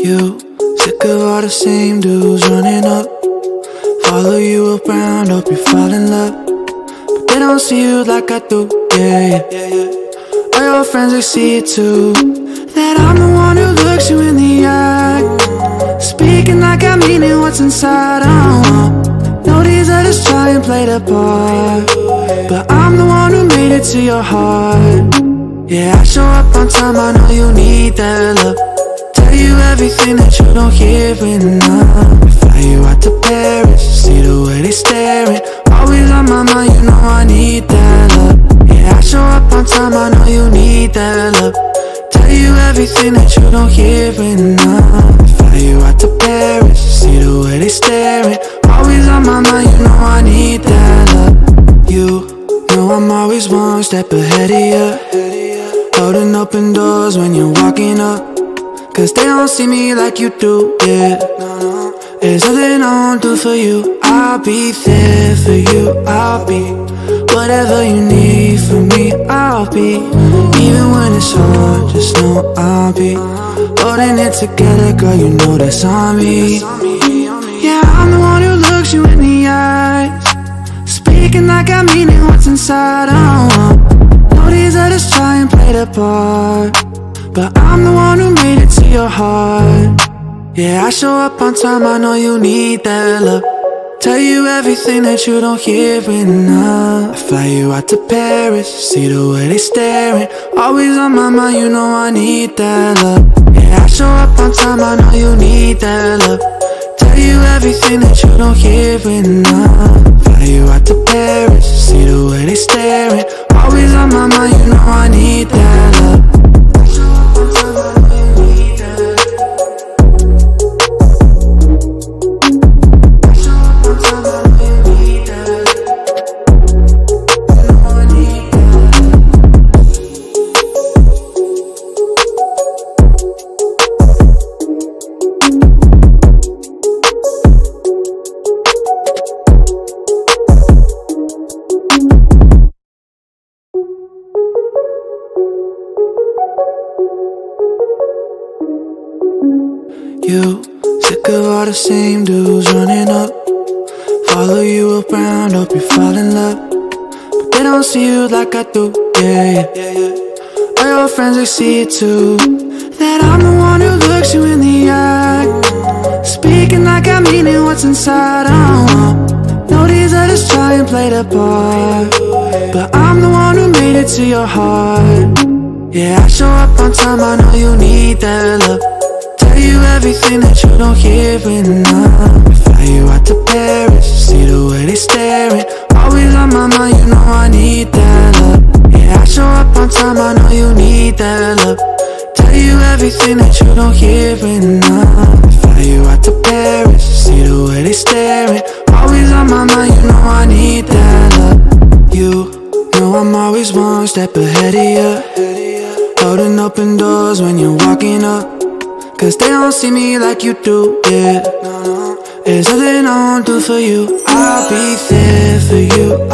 You sick of all the same dudes running up, follow you around, hope you fall in love, but they don't see you like I do, yeah. All your friends, they see it too, that I'm the one who looks you in the eye, speaking like I mean it, what's inside. No, these others try and play the part, but I'm the one who made it to your heart. Yeah, I show up on time, I know you need that love, tell you everything that you don't hear enough. Fly you out to Paris, see the way they staring, always on my mind, you know I need that love. Yeah, I show up on time, I know you need that love, tell you everything that you don't hear enough. Fly you out to Paris, see the way they staring, always on my mind, you know I need that love. You know I'm always one step ahead of you, holding open doors when you're walking up, cause they don't see me like you do, yeah. There's nothing I won't do for you, I'll be there for you, I'll be whatever you need from me, I'll be. Even when it's hard, just know I'll be holding it together, girl, you know that's on me. Yeah, I'm the one who looks you in the eyes, speaking like I mean it, what's inside. No, these others try and play the part, but I'm the one who made it to your heart. Yeah, I show up on time, I know you need that love, tell you everything that you don't hear enough. I fly you out to Paris, see the way they staring, always on my mind, you know I need that love. Yeah, I show up on time, I know you need that love, tell you everything that you don't hear enough. Fly you out to Paris, see the way they staring, always on my mind, you know I need that love. You sick of all the same dudes running up, follow you around, hope you fall in love, but they don't see you like I do, yeah. All your friends, they see it too, that I'm the one who looks you in the eye, speaking like I mean it, what's inside. No, these others try and play the part, but I'm the one who made it to your heart. Yeah, I show up on time, I know you need that love, tell you everything that you don't hear enough. Fly you out to Paris, see the way they staring, always on my mind, you know I need that love. Yeah, I show up on time, I know you need that love, tell you everything that you don't hear enough. Fly you out to Paris, see the way they staring, always on my mind, you know I need that love. You know I'm always one step ahead of you, holding open doors when you're walking up, cause they don't see me like you do, yeah. There's nothing I won't do for you, I'll be there for you.